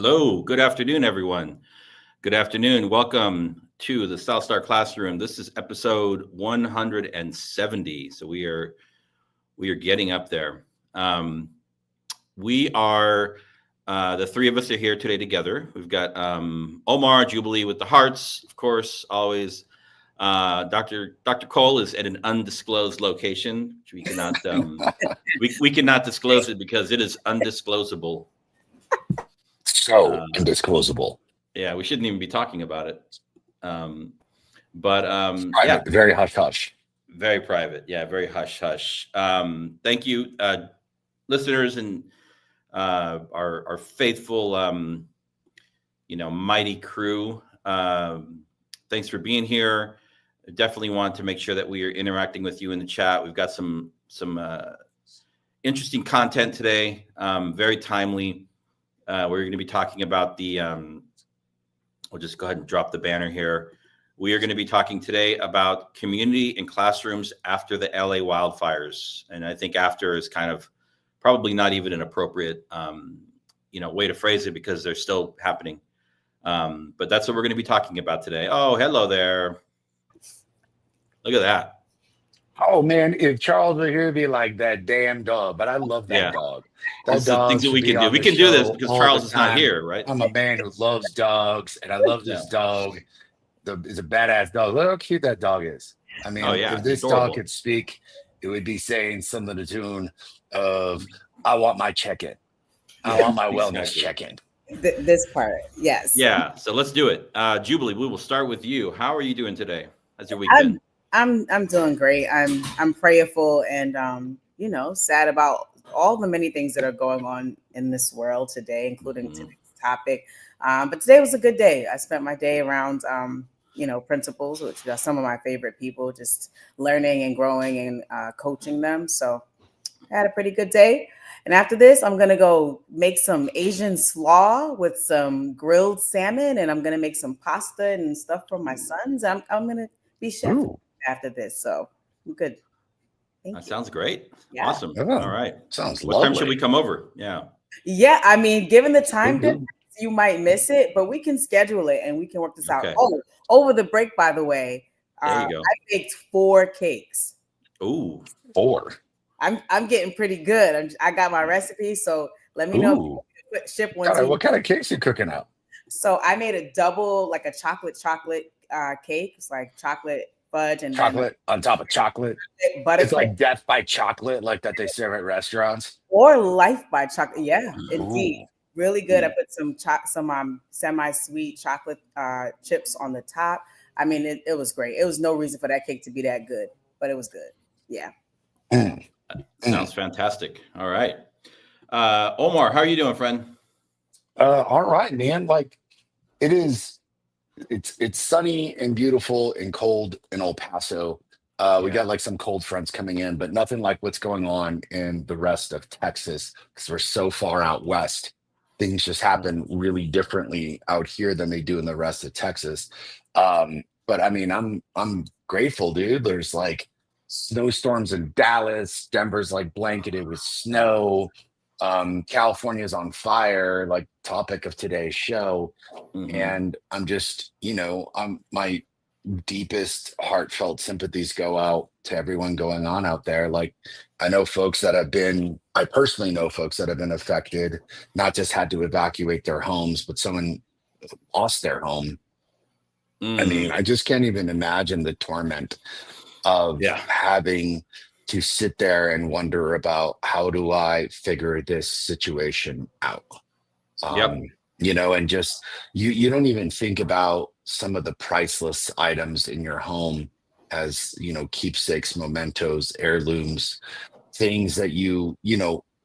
Hello, good afternoon, everyone. Good afternoon. Welcome to the South Star Classroom. This is episode 170. So we are getting up there. We are the three of us are here today together. We've got Omar Jubilee with the hearts, of course, always. Dr. Cole is at an undisclosed location, which we cannot we cannot disclose it because it is undisclosable. So undisclosable. Yeah, we shouldn't even be talking about it. But yeah, very hush hush. Very private. Yeah, very hush hush. Thank you, listeners, and our faithful, mighty crew. Thanks for being here. I definitely want to make sure that we are interacting with you in the chat. We've got some interesting content today. Very timely. We're going to be talking about we'll just go ahead and drop the banner here. We are going to be talking today about community and classrooms after the LA wildfires. And I think after is kind of probably not even an appropriate, way to phrase it because they're still happening. But that's what we're going to be talking about today. Oh, hello there. Look at that. Oh man, if Charles were here, it'd be like that damn dog. But I love that dog. That dog. Things that we can do. We can do this because Charles is not here, right? I'm a man who loves dogs, and I love this dog. It's a badass dog. Look how cute that dog is. I mean, if this dog could speak, it would be saying something to the tune of, "I want my check-in. I want my wellness check-in." This part, yes. Yeah. So let's do it. Jubilee, we will start with you. How are you doing today? How's your weekend? I'm doing great. I'm prayerful and sad about all the many things that are going on in this world today, including today's topic. But today was a good day. I spent my day around principals, which are some of my favorite people, just learning and growing and coaching them. So I had a pretty good day. And after this, I'm gonna go make some Asian slaw with some grilled salmon, and I'm gonna make some pasta and stuff for my sons. I'm gonna be chef after this, so I'm good. That sounds great. Yeah. Awesome. Yeah. All right. Sounds What lovely. time should we come over? Yeah. I mean, given the time difference, you might miss it, but we can schedule it and we can work this out. Oh, over the break, by the way, there you go. I baked 4 cakes. Ooh, 4. I'm getting pretty good. I got my recipe, so let me know if you ship one. What kind of cakes you cooking up? So I made a double, like a chocolate cake. It's like chocolate fudge and chocolate on top of chocolate. It's like death by chocolate, like that they serve at restaurants. Or life by chocolate. Yeah, indeed. Really good. I put some semi-sweet chocolate chips on the top. I mean, it was great. It was no reason for that cake to be that good, but it was good. Yeah. Sounds fantastic. All right. Omar, how are you doing, friend? All right, man. Like it's sunny and beautiful and cold in El Paso. We got like some cold fronts coming in, but nothing like what's going on in the rest of Texas because we're so far out west. Things just happen really differently out here than they do in the rest of Texas. But I mean, I'm grateful, dude. There's like snowstorms in Dallas. Denver's like blanketed with snow. California's on fire, like topic of today's show. And I'm just, my deepest heartfelt sympathies go out to everyone going on out there. Like I personally know folks that have been affected, not just had to evacuate their homes, but someone lost their home. I mean, I just can't even imagine the torment of having to sit there and wonder about how do I figure this situation out. And just you don't even think about some of the priceless items in your home as keepsakes, mementos, heirlooms, things that you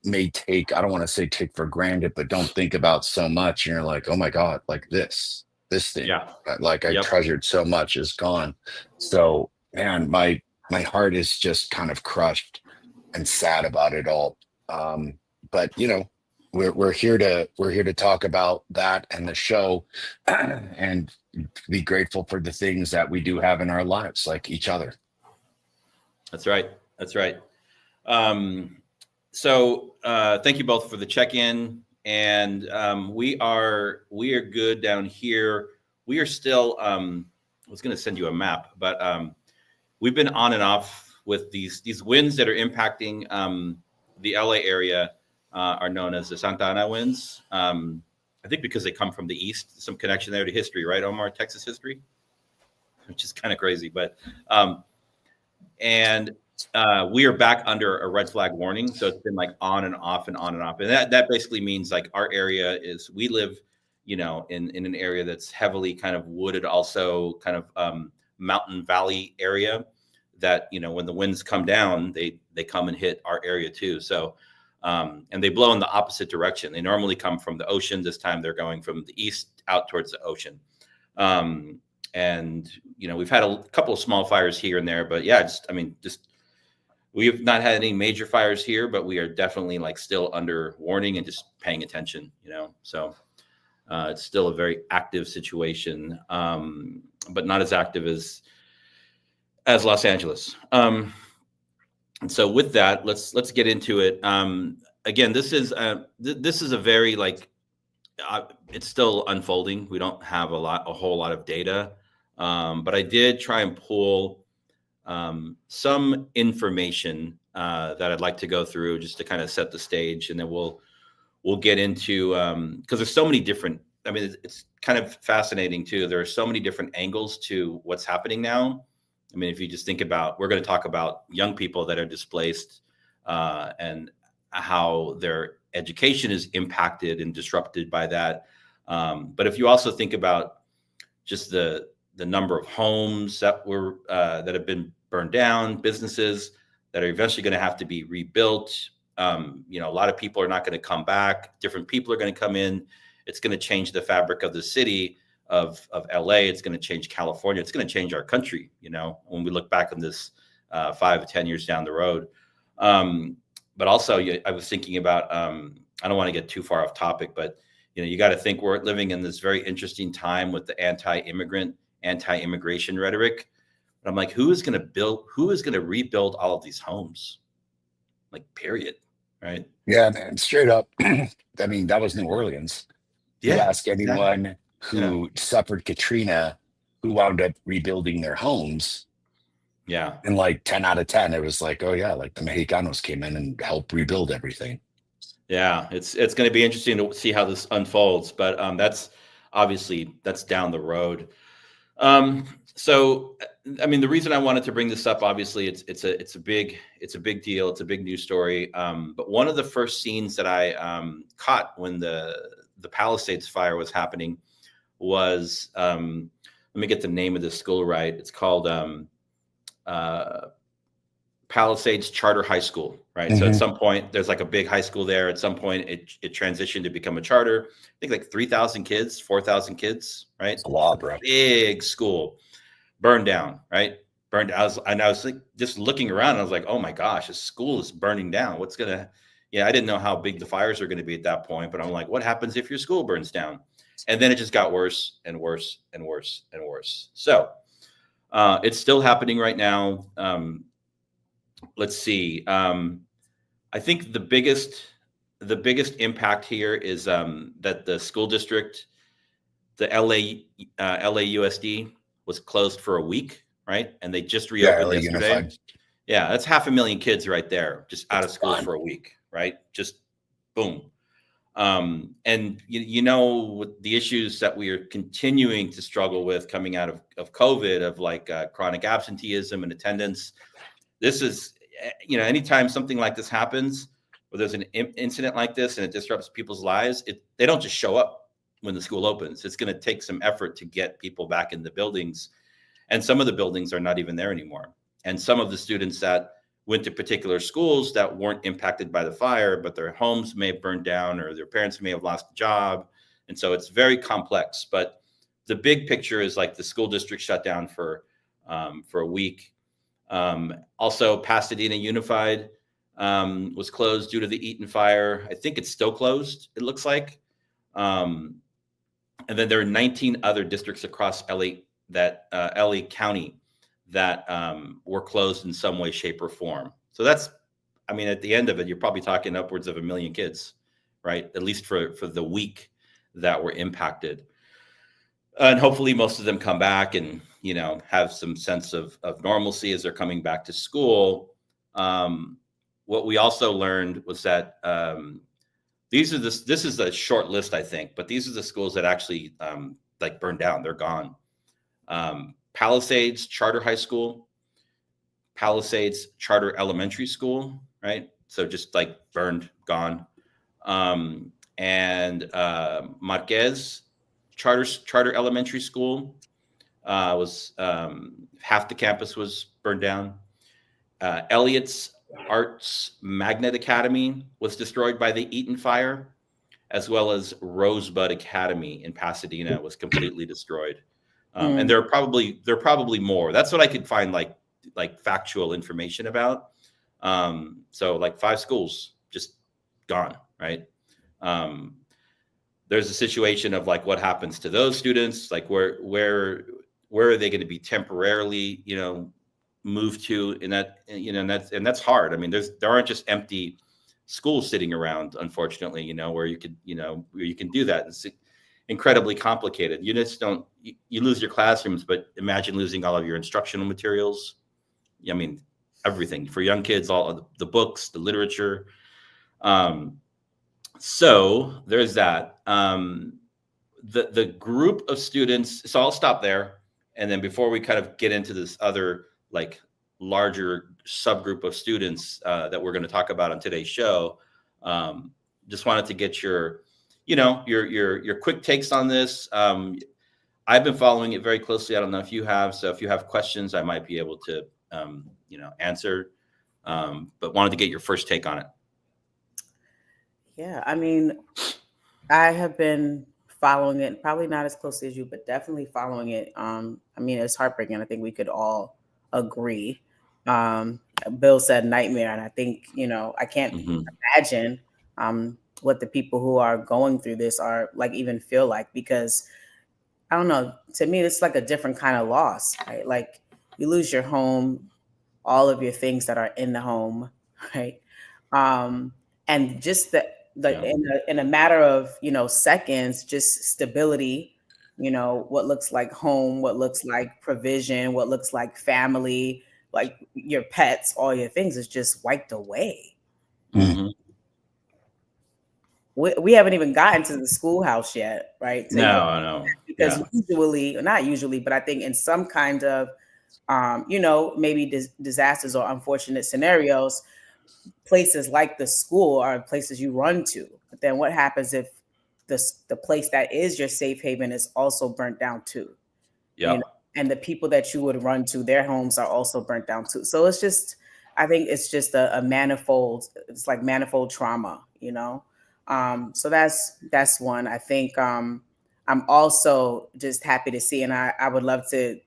may take, I don't want to say take for granted, but don't think about so much. And you're like, oh my God, like this thing, like I treasured so much is gone. So man, my heart is just kind of crushed and sad about it all. But we're here to talk about that and the show and be grateful for the things that we do have in our lives, like each other. That's right. So thank you both for the check-in and we are good down here. We are still. I was going to send you a map, but we've been on and off with these winds that are impacting the LA area. Are known as the Santa Ana winds. I think because they come from the east, some connection there to history, right, Omar? Texas history, which is kind of crazy, but and we are back under a red flag warning. So it's been like on and off and on and off. And that basically means like our area is, we live, in an area that's heavily kind of wooded, also kind of mountain valley area that, when the winds come down, they come and hit our area too. So, and they blow in the opposite direction. They normally come from the ocean. This time they're going from the east out towards the ocean. And, we've had a couple of small fires here and there, but yeah, we have not had any major fires here, but we are definitely like still under warning and just paying attention, so it's still a very active situation, but not as active as Los Angeles. And so with that, let's get into it. Again, this is a very it's still unfolding. We don't have a whole lot of data, but I did try and pull some information that I'd like to go through just to kind of set the stage, and then we'll get into because there's so many different. I mean, it's kind of fascinating too. There are so many different angles to what's happening now. I mean, if you just think about, we're going to talk about young people that are displaced and how their education is impacted and disrupted by that. But if you also think about just the number of homes that have been burned down, businesses that are eventually going to have to be rebuilt. A lot of people are not going to come back. Different people are going to come in. It's going to change the fabric of the city of LA. It's going to change California. It's going to change our country, when we look back on this 5 to 10 years down the road. But also I was thinking about, I don't want to get too far off topic, but you got to think we're living in this very interesting time with the anti-immigration rhetoric. But I'm like, who is going to rebuild all of these homes? Like, period. Right. Yeah, man, straight up. I mean, that was New Orleans. Yeah. You ask anyone who suffered Katrina, who wound up rebuilding their homes. Yeah. And like 10 out of 10, it was like, oh yeah, like the Mexicanos came in and helped rebuild everything. Yeah, it's going to be interesting to see how this unfolds, but that's down the road. So, I mean, the reason I wanted to bring this up, obviously, it's a big deal. It's a big news story. But one of the first scenes that I caught when the Palisades fire was happening was, let me get the name of the school right. It's called Palisades Charter High School, right? Mm-hmm. So at some point, there's like a big high school there. At some point, it transitioned to become a charter. I think like 3,000 kids, 4,000 kids, right? It's a lot, bro. Big school, burned down, right? Burned. I was like, just looking around, and I was like, oh my gosh, this school is burning down. I didn't know how big the fires are going to be at that point, but I'm like, what happens if your school burns down? And then it just got worse and worse and worse and worse. So it's still happening right now. Let's see. I think the biggest impact here is that the school district, the LAUSD, was closed for a week, right? And they just reopened yesterday. Unified. Yeah, that's 500,000 kids right there, just out of school for a week, right? Just boom. And with the issues that we are continuing to struggle with coming out of COVID, of like chronic absenteeism and attendance. This is, anytime something like this happens, or there's an incident like this and it disrupts people's lives, they don't just show up when the school opens. It's going to take some effort to get people back in the buildings. And some of the buildings are not even there anymore. And some of the students that went to particular schools that weren't impacted by the fire, but their homes may have burned down or their parents may have lost a job. And so it's very complex. But the big picture is like the school district shut down for a week. Also, Pasadena Unified was closed due to the Eaton fire. I think it's still closed, it looks like. And then there are 19 other districts across LA County that were closed in some way, shape, or form. So that's, at the end of it, you're probably talking upwards of 1 million kids, right? At least for the week that were impacted. And hopefully most of them come back and, have some sense of normalcy as they're coming back to school. What we also learned was that this is a short list, I think, but these are the schools that actually like burned down. They're gone. Palisades Charter High School, Palisades Charter Elementary School, right? So just like burned, gone. And Marquez Charter Elementary School was half the campus was burned down. Elliott's Arts Magnet Academy was destroyed by the Eaton fire, as well as Rosebud Academy in Pasadena was completely destroyed. And there are probably more. That's what I could find like factual information about. So like 5 schools just gone, right? There's a situation of like what happens to those students, like where are they going to be temporarily, moved to, and that's hard. I mean, there aren't just empty schools sitting around, unfortunately, where you can do that. It's incredibly complicated. You lose your classrooms, but imagine losing all of your instructional materials. I mean, everything for young kids, all of the books, the literature. So there's that. The group of students, so I'll stop there. And then before we kind of get into this other like larger subgroup of students that we're going to talk about on today's show, just wanted to get your quick takes on this. I've been following it very closely. I don't know if you have. So if you have questions, I might be able to, answer. But wanted to get your first take on it. Yeah, I mean, I have been following it, probably not as closely as you, but definitely following it. I mean, it's heartbreaking. I think we could all agree. Bill said nightmare, and I think, I can't imagine what the people who are going through this are like even feel like, because I don't know, to me, it's like a different kind of loss, right? Like you lose your home, all of your things that are in the home, right? And just in a matter of, seconds, just stability, what looks like home, what looks like provision, what looks like family, like your pets, all your things is just wiped away. Mm-hmm. We haven't even gotten to the schoolhouse yet, right? So, No. Because not usually, but I think in some kind of, maybe disasters or unfortunate scenarios, places like the school are places you run to. But then what happens if the place that is your safe haven is also burnt down too? Yeah. And the people that you would run to, their homes are also burnt down too. So it's just, I think it's just a manifold, it's like manifold trauma, So that's one. I think I'm also just happy to see, and I would love to,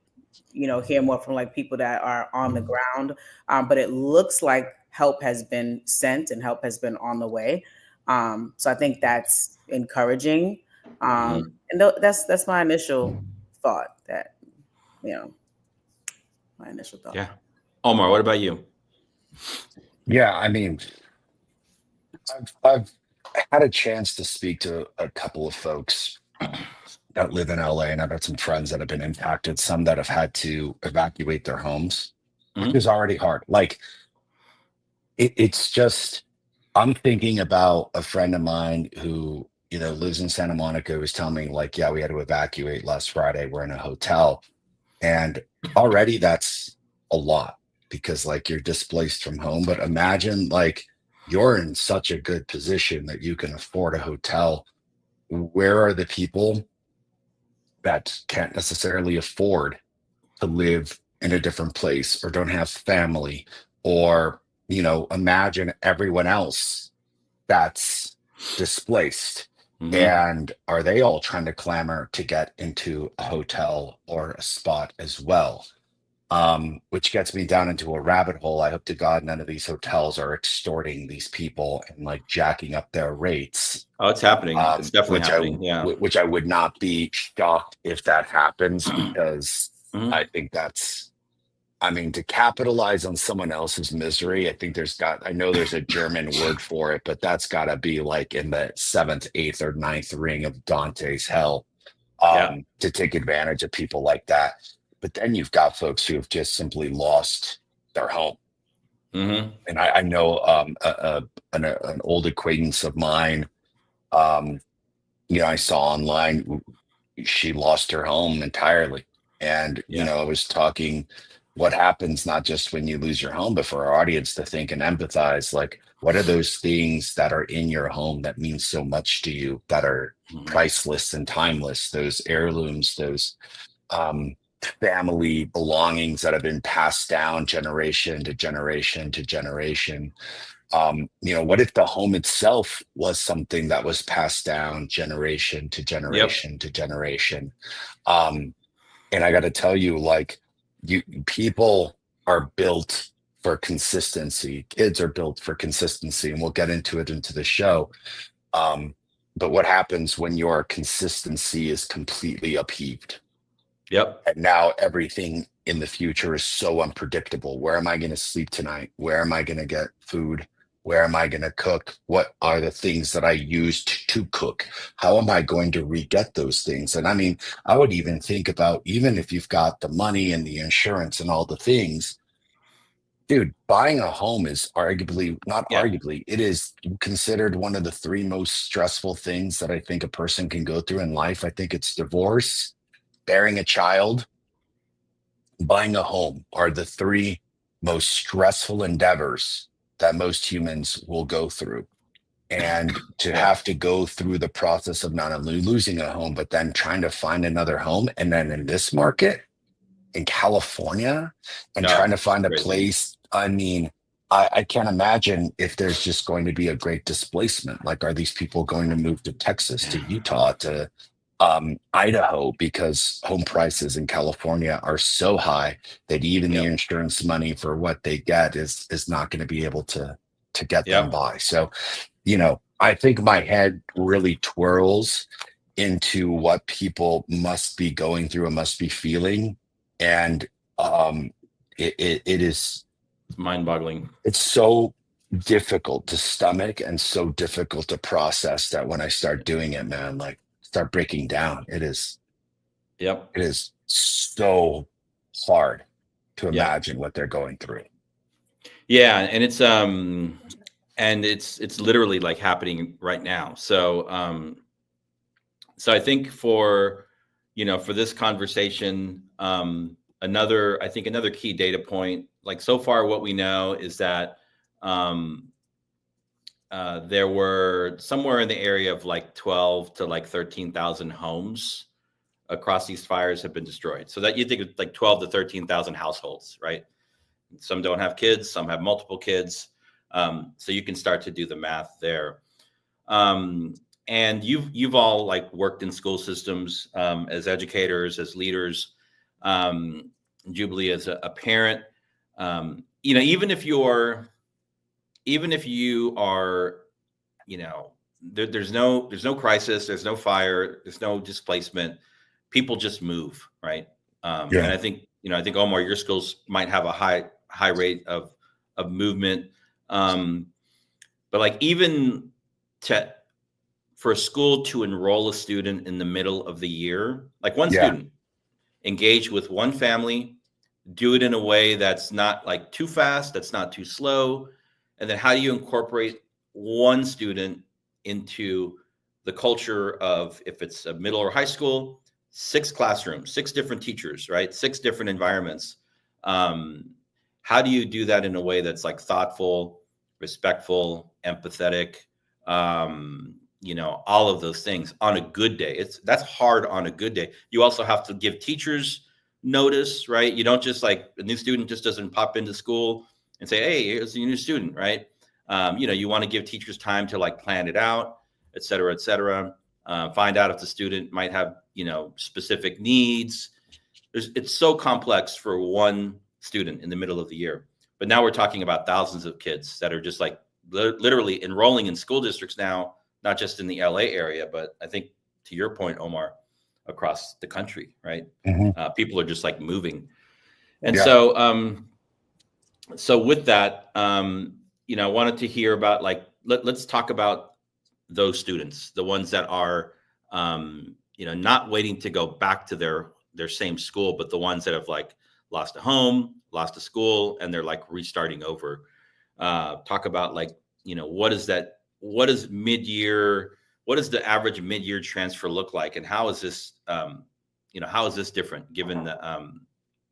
hear more from like people that are on the ground. But it looks like help has been sent and help has been on the way. So I think that's encouraging. And that's my initial thought my initial thought. Yeah. Omar, what about you? Yeah, I mean, I've had a chance to speak to a couple of folks that live in LA, and I've had some friends that have been impacted, some that have had to evacuate their homes, which is already hard. Like, it's just, I'm thinking about a friend of mine who, lives in Santa Monica, who's telling me like, yeah, we had to evacuate last Friday. We're in a hotel. And already that's a lot because like you're displaced from home. But imagine like you're in such a good position that you can afford a hotel. Where are the people that can't necessarily afford to live in a different place or don't have family, or imagine everyone else that's displaced? And are they all trying to clamor to get into a hotel or a spot as well? Which gets me down into a rabbit hole. I hope to God none of these hotels are extorting these people and like jacking up their rates. Oh, it's happening. It's definitely happening. Which I would not be shocked if that happens, because I think that's I mean, to capitalize on someone else's misery, I know there's a German word for it, but that's got to be like in the seventh, eighth, or ninth ring of Dante's hell, Yeah. to take advantage of people like that. But then you've got folks who have just simply lost their home. Mm-hmm. And I know an old acquaintance of mine, I saw online, she lost her home entirely. And, Yeah. I was talking what happens not just when you lose your home, but for our audience to think and empathize, like, what are those things that are in your home that mean so much to you, that are Mhm. priceless and timeless, those heirlooms, those family belongings that have been passed down generation to generation to generation. What if the home itself was something that was passed down generation to Yep. generation to generation? And I got to tell you, like, people are built for consistency. Kids are built for consistency, and we'll get into it into the show. But what happens when your consistency is completely upheaved? Yep. And now everything in the future is so unpredictable. Where am I going to sleep tonight? Where am I going to get food? Where am I going to cook? What are the things that I used to cook? How am I going to re-get those things? And I mean, I would even think about, even if you've got the money and the insurance and all the things, dude, buying a home is not Yeah. arguably, it is considered one of the three most stressful things that I think a person can go through in life. I think it's divorce, bearing a child, buying a home are the three most stressful endeavors that most humans will go through. And to Yeah. have to go through the process of not only losing a home, but then trying to find another home. And then in this market in California, and No, trying to it's find a crazy. place. I mean, I can't imagine if there's just going to be a great displacement. Like, are these people going to move to Texas, to Utah, to Idaho, because home prices in California are so high that even the Yep. insurance money for what they get is not going to be able to get them Yep. by. So, I think my head really twirls into what people must be going through and must be feeling, and it is, It's mind-boggling. it's so difficult to stomach and so difficult to process that when I start doing it, man, like, start breaking down. Yep. It is so hard to Yep. imagine what they're going through. Yeah, and it's literally like happening right now. So I think for this conversation, another key data point, like, so far what we know is that there were somewhere in the area of like 12 to like 13,000 homes across these fires have been destroyed. So that you think it's like 12 to 13,000 households, right? Some don't have kids, some have multiple kids. So you can start to do the math there. And you've all like worked in school systems as educators, as leaders. Jubilee as a parent. Even if you are, there's no crisis, there's no fire, there's no displacement. People just move, right? And I think Omar, your schools might have a high rate of movement. But like, even for a school to enroll a student in the middle of the year, like one student, engage with one family, do it in a way that's not like too fast, that's not too slow. And then how do you incorporate one student into the culture of, if it's a middle or high school, 6 classrooms, 6 different teachers, right? 6 different environments. How do you do that in a way that's like thoughtful, respectful, empathetic, all of those things on a good day? That's hard on a good day. You also have to give teachers notice, right? You don't just, like, a new student just doesn't pop into school and say, hey, here's the new student, right? You want to give teachers time to like plan it out, et cetera, et cetera. Find out if the student might have, specific needs. It's so complex for one student in the middle of the year. But now we're talking about thousands of kids that are just like literally enrolling in school districts now, not just in the LA area, but I think, to your point, Omar, across the country, right? Mm-hmm. People are just like moving. And Yeah. so with that, I wanted to hear about, like, let's talk about those students, the ones that are, not waiting to go back to their same school, but the ones that have, like, lost a home, lost a school, and they're, like, restarting over. Talk about, like, what is the average mid-year transfer look like, and how is this, different given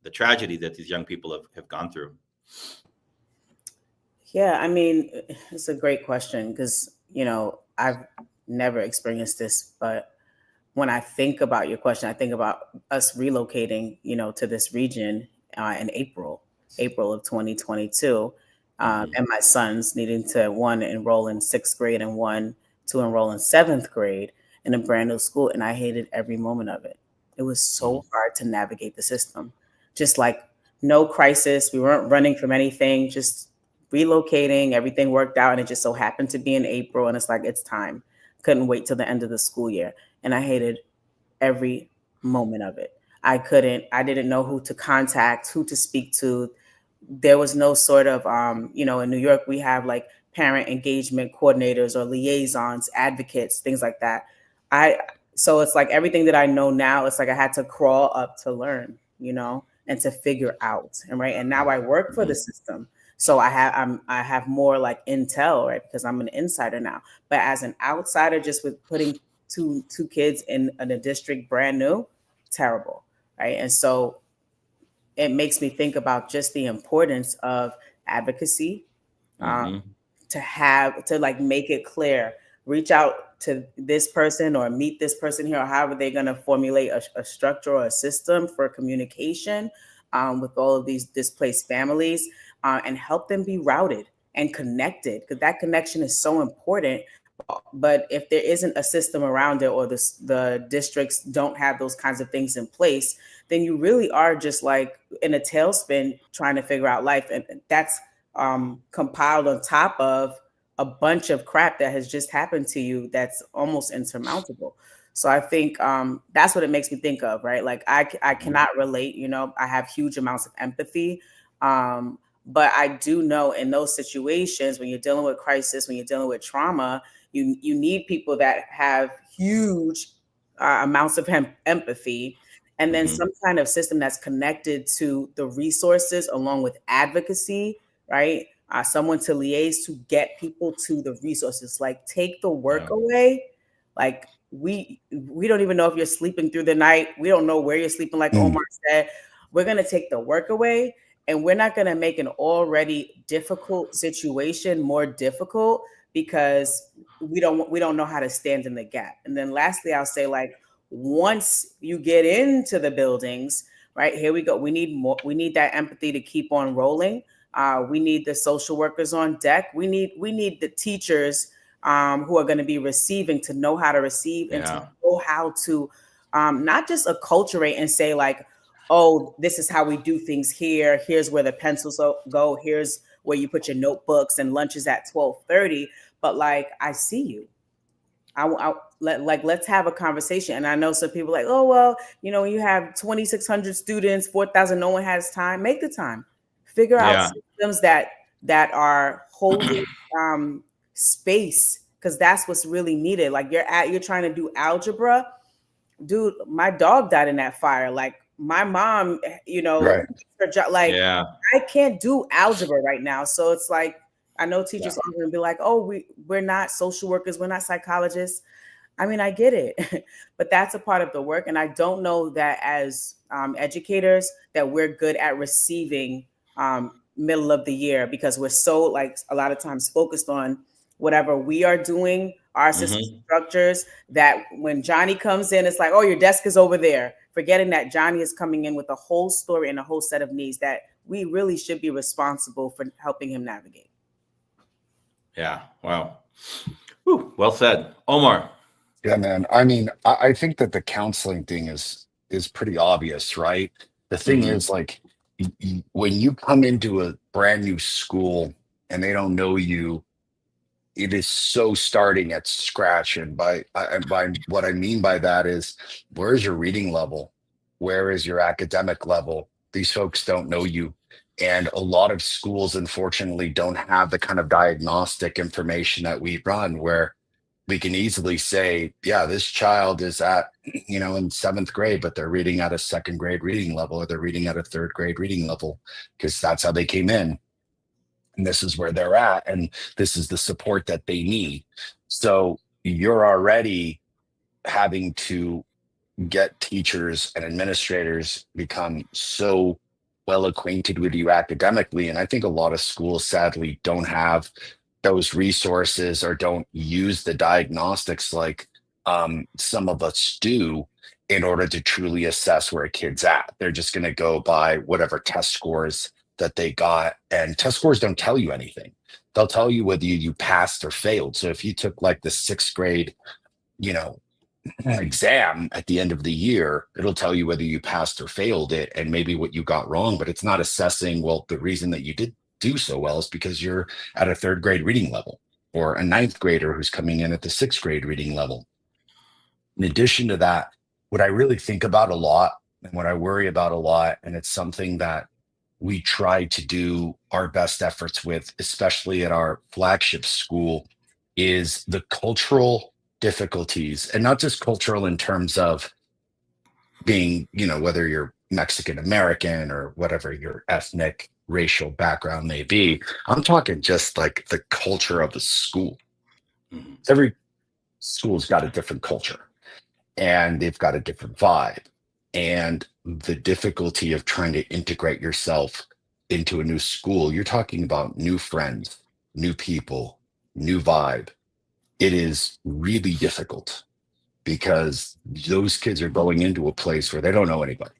the tragedy that these young people have gone through? Yeah, I mean, it's a great question because, I've never experienced this, but when I think about your question, I think about us relocating, to this region in April of 2022, Mhm. and my sons needing to one enroll in sixth grade and one to enroll in seventh grade in a brand new school, and I hated every moment of it. It was Mhm. so hard to navigate the system, just like no crisis. We weren't running from anything, just relocating. Everything worked out, and it just so happened to be in April, and it's like it's time. Couldn't wait till the end of the school year, and I hated every moment of it. I didn't know who to contact, who to speak to. There was no sort of, in New York, we have like parent engagement coordinators or liaisons, advocates, things like that. So it's like everything that I know now, it's like I had to crawl up to learn, and to figure out. And right. And now I work for the Mhm. system. So I have more like intel, right? Because I'm an insider now. But as an outsider, just with putting two kids in a district brand new, terrible. Right. And so it makes me think about just the importance of advocacy, um, Mhm. to like make it clear, reach out to this person or meet this person here, or however they're going to formulate a structure or a system for communication with all of these displaced families, and help them be routed and connected, because that connection is so important. But if there isn't a system around it, or the districts don't have those kinds of things in place, then you really are just like in a tailspin trying to figure out life. And that's compiled on top of a bunch of crap that has just happened to you that's almost insurmountable. So I think that's what it makes me think of, right? Like I cannot relate, I have huge amounts of empathy. But I do know in those situations when you're dealing with crisis, when you're dealing with trauma, you need people that have huge amounts of empathy, and then Mhm. some kind of system that's connected to the resources along with advocacy, right? Someone to liaise to get people to the resources. Like take the work Yeah. away. Like we don't even know if you're sleeping through the night. We don't know where you're sleeping. Like Mm. Omar said, we're gonna take the work away, and we're not gonna make an already difficult situation more difficult because we don't know how to stand in the gap. And then lastly, I'll say, like, once you get into the buildings, right, here we go. We need more. We need that empathy to keep on rolling. We need the social workers on deck. We need the teachers who are going to be receiving to know how to receive and to Yeah. know how to not just acculturate and say like, oh, this is how we do things here. Here's where the pencils go. Here's where you put your notebooks, and lunch is at 12:30. But like, I see you. Let's have a conversation. And I know some people like, oh well, you have 2,600 students, 4,000. No one has time. Make the time. Figure out Yeah. systems that are holding space, because that's what's really needed. Like you're trying to do algebra, dude. My dog died in that fire. Like my mom, Right. her job. Like Yeah. I can't do algebra right now. So it's like I know Yeah. teachers are going to be like, "Oh, we're not social workers, we're not psychologists." I mean, I get it, but that's a part of the work, and I don't know that as educators that we're good at receiving middle of the year, because we're so like a lot of times focused on whatever we are doing, our system Mhm. structures, that when Johnny comes in, it's like, oh, your desk is over there, forgetting that Johnny is coming in with a whole story and a whole set of needs that we really should be responsible for helping him navigate. Yeah. Wow. Whew, well said, Omar. Yeah, man. I mean, I think that the counseling thing is pretty obvious, right? The thing Mhm. is, like, when you come into a brand new school and they don't know you, it is so starting at scratch. And by what I mean by that is, where's your reading level? Where is your academic level? These folks don't know you. And a lot of schools, unfortunately, don't have the kind of diagnostic information that we run where we can easily say, yeah, this child is at, in seventh grade, but they're reading at a second grade reading level, or they're reading at a third grade reading level, because that's how they came in. And this is where they're at. And this is the support that they need. So you're already having to get teachers and administrators become so well acquainted with you academically. And I think a lot of schools sadly don't have those resources or don't use the diagnostics like some of us do in order to truly assess where a kid's at. They're just going to go by whatever test scores that they got. And test scores don't tell you anything. They'll tell you whether you passed or failed. So if you took like the sixth grade, exam at the end of the year, it'll tell you whether you passed or failed it and maybe what you got wrong, but it's not assessing, well, the reason that you did do so well is because you're at a third grade reading level, or a ninth grader who's coming in at the sixth grade reading level. In addition to that, what I really think about a lot and what I worry about a lot, and it's something that we try to do our best efforts with, especially at our flagship school, is the cultural difficulties, and not just cultural in terms of being, whether you're Mexican American or whatever your ethnic racial background may be. I'm talking just like the culture of the school. Mhm. Every school's got a different culture and they've got a different vibe. And the difficulty of trying to integrate yourself into a new school, you're talking about new friends, new people, new vibe. It is really difficult because those kids are going into a place where they don't know anybody.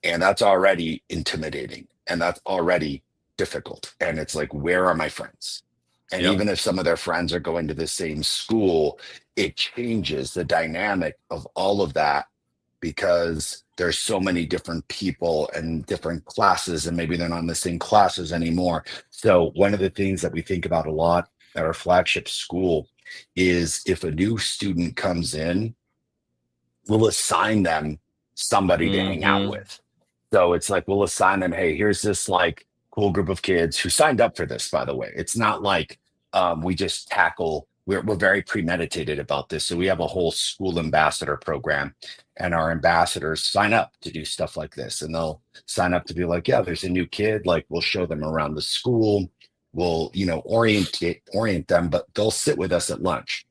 And that's already intimidating and that's already difficult. And it's like, where are my friends? And Yep. even if some of their friends are going to the same school, it changes the dynamic of all of that because there's so many different people and different classes, and maybe they're not in the same classes anymore. So one of the things that we think about a lot at our flagship school is if a new student comes in, we'll assign them somebody to hang out Mhm. with. So it's like, we'll assign them, hey, here's this like cool group of kids who signed up for this, by the way. It's not like we just tackle, we're very premeditated about this. So we have a whole school ambassador program, and our ambassadors sign up to do stuff like this. And they'll sign up to be like, yeah, there's a new kid. Like, we'll show them around the school. We'll, orient them, but they'll sit with us at lunch.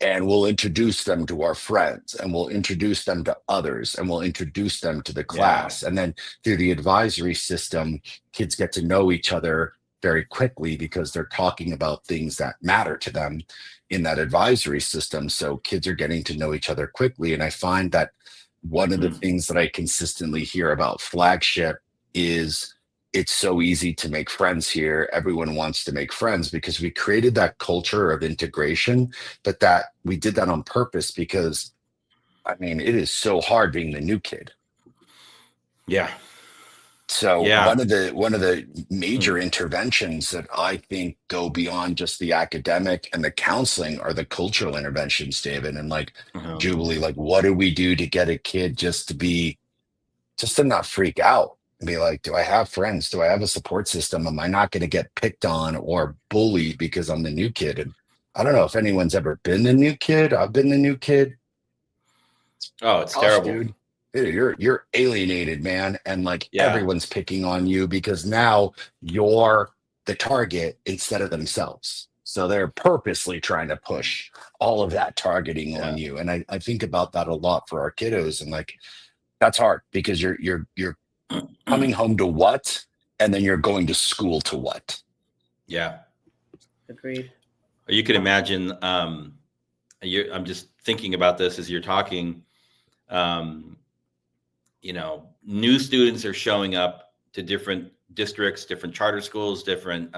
And we'll introduce them to our friends, and we'll introduce them to others, and we'll introduce them to the class. And then through the advisory system, kids get to know each other very quickly because they're talking about things that matter to them in that advisory system. So kids are getting to know each other quickly. And I find that one of the things that I consistently hear about flagship is it's so easy to make friends here. Everyone wants to make friends because we created that culture of integration, but that we did that on purpose because, I mean, it is so hard being the new kid. Yeah. So Yeah. one of the major interventions that I think go beyond just the academic and the counseling are the cultural interventions, David. And like Jubilee, like what do we do to get a kid just to not freak out? Be like, do I have friends? Do I have a support system? Am I not going to get picked on or bullied because I'm the new kid? And I don't know if anyone's ever been the new kid. I've been the new kid. Oh, it's Tough, terrible. dude. You're alienated, man. And like Yeah. everyone's picking on you because now you're the target instead of themselves. So they're purposely trying to push all of that targeting on you. And I think about that a lot for our kiddos. And like, that's hard because you're coming home to what, and then you're going to school to what. Yeah. Agreed. You can imagine, I'm just thinking about this as you're talking, new students are showing up to different districts, different charter schools, different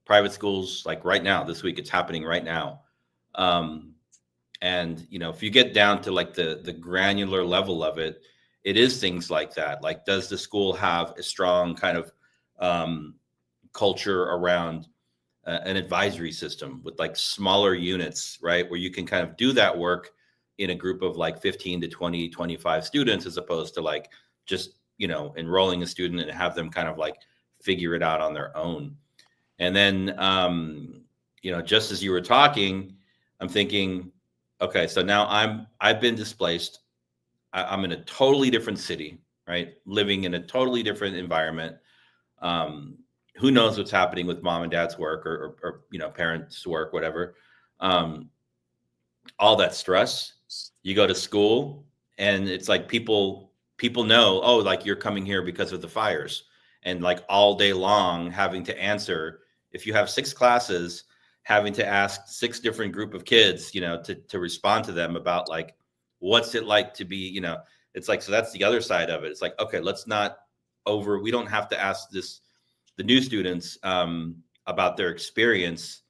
private schools. Like right now, this week, it's happening right now. And, if you get down to like the granular level of it, it is things like that. Like, does the school have a strong kind of culture around an advisory system with like smaller units, right? Where you can kind of do that work in a group of like 15 to 20, 25 students, as opposed to like just enrolling a student and have them kind of like figure it out on their own. And then, just as you were talking, I'm thinking, okay, so now I've been displaced. I'm in a totally different city, right? Living in a totally different environment. Who knows what's happening with mom and dad's work or parents' work, whatever. All that stress. You go to school and it's like people know, oh, like you're coming here because of the fires, and like all day long having to answer. If you have 6 classes, having to ask 6 different group of kids, to respond to them about like, what's it like to be, it's like, so that's the other side of it. It's like, okay, we don't have to ask the new students about their experience,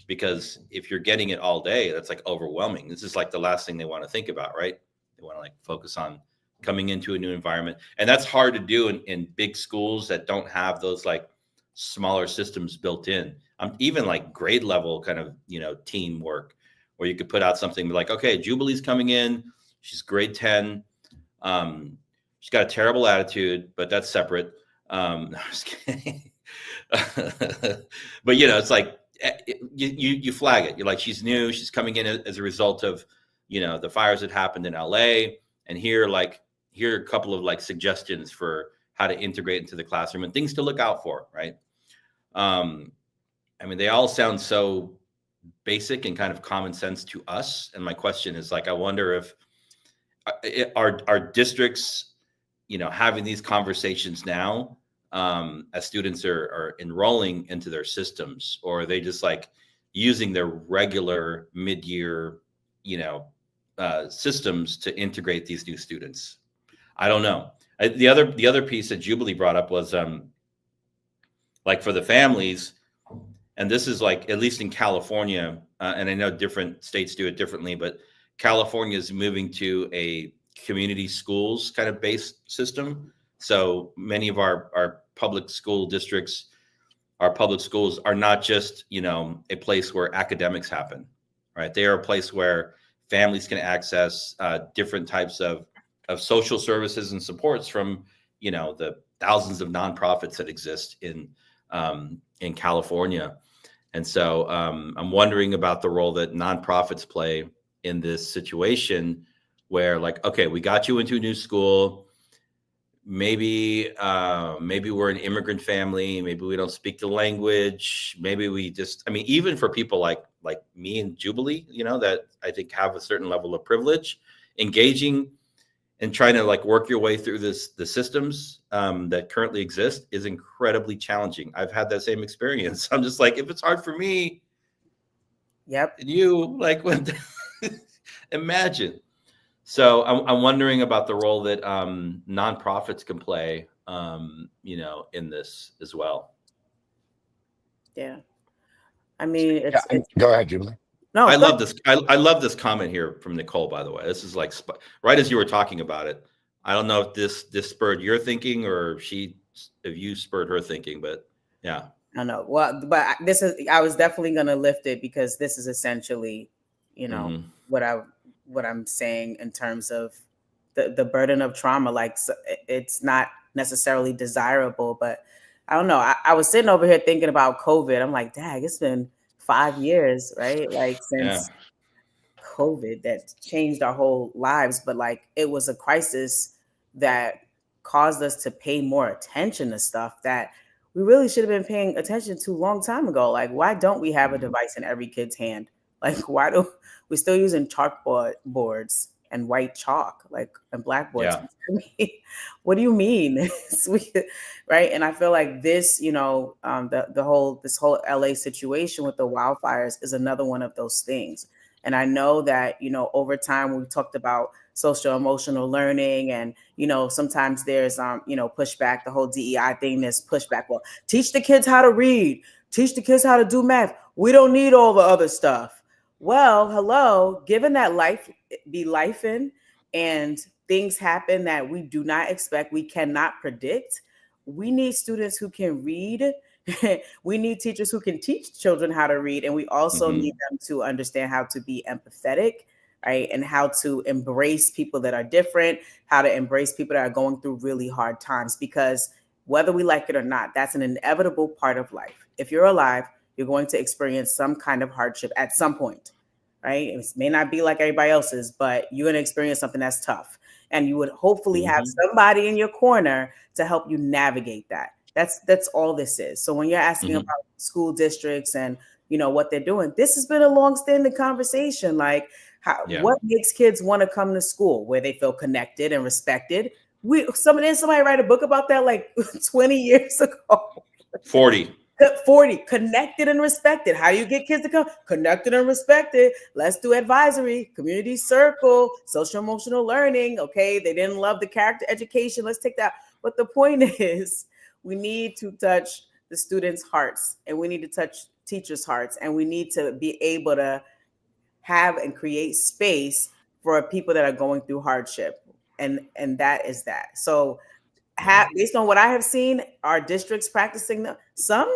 because if you're getting it all day, that's like overwhelming. This is like the last thing they want to think about, right? They want to like focus on coming into a new environment. And that's hard to do in big schools that don't have those like smaller systems built in. Even like grade level kind of, teamwork, where you could put out something like, okay, Jubilee's coming in. She's grade 10. She's got a terrible attitude, but that's separate. No, I'm just kidding. But it's like you flag it. You're like, she's new. She's coming in as a result of, the fires that happened in LA. And here are a couple of like suggestions for how to integrate into the classroom and things to look out for, right? They all sound so basic and kind of common sense to us. And my question is like, I wonder if are districts, having these conversations now as students are enrolling into their systems, or are they just like using their regular mid-year, systems to integrate these new students? I don't know. The other piece that Jubilee brought up was like for the families, and this is like, at least in California, and I know different states do it differently, but California is moving to a community schools kind of based system. So many of our public school districts, our public schools are not just, a place where academics happen, right? They are a place where families can access different types of social services and supports from, the thousands of nonprofits that exist in California. And so I'm wondering about the role that nonprofits play in this situation, where like, okay, we got you into a new school. Maybe we're an immigrant family. Maybe we don't speak the language. Maybe we just, even for people like me and Jubilee, that I think have a certain level of privilege, engaging and trying to like work your way through the systems that currently exist is incredibly challenging. I've had that same experience. I'm just like, if it's hard for me, yep, and you like, imagine. So I'm wondering about the role that nonprofits can play, in this as well. Yeah, it's go ahead, Jubilee. No, I love this. I love this comment here from Nicole, by the way. This is like right as you were talking about it. I don't know if this spurred your thinking or if you spurred her thinking, but yeah. I know. Well, but I was definitely going to lift it, because this is essentially, what I'm saying in terms of the burden of trauma. Like, it's not necessarily desirable, but I don't know. I was sitting over here thinking about COVID. I'm like, dang, it's been 5 years, right? Like since COVID that changed our whole lives, but like it was a crisis that caused us to pay more attention to stuff that we really should have been paying attention to a long time ago. Like, why don't we have a device in every kid's hand? Like, why do we still using chalkboards and white chalk, like, and blackboards? Yeah. What do you mean? Right? And I feel like this, this whole LA situation with the wildfires is another one of those things. And I know that, over time we talked about social emotional learning, and, sometimes there's, pushback, the whole DEI thing, there's pushback. Well, teach the kids how to read, teach the kids how to do math. We don't need all the other stuff. Well, hello, given that life be lifing and things happen that we do not expect, we cannot predict, we need students who can read. We need teachers who can teach children how to read. And we also need them to understand how to be empathetic, right? And how to embrace people that are different, how to embrace people that are going through really hard times, because whether we like it or not, that's an inevitable part of life. If you're alive, you're going to experience some kind of hardship at some point, right? It may not be like everybody else's, but you're going to experience something that's tough. And you would hopefully have somebody in your corner to help you navigate that. That's all this is. So when you're asking about school districts and what they're doing, this has been a long-standing conversation. Like, what makes kids want to come to school? Where they feel connected and respected. Somebody write a book about that like 20 years ago. 40. Connected and respected. How do you get kids to come? Connected and respected. Let's do advisory, community circle, social emotional learning. Okay, they didn't love the character education. Let's take that. But the point is, we need to touch the students' hearts, and we need to touch teachers' hearts, and we need to be able to have and create space for people that are going through hardship. And that is that. So based on what I have seen, our districts practicing some,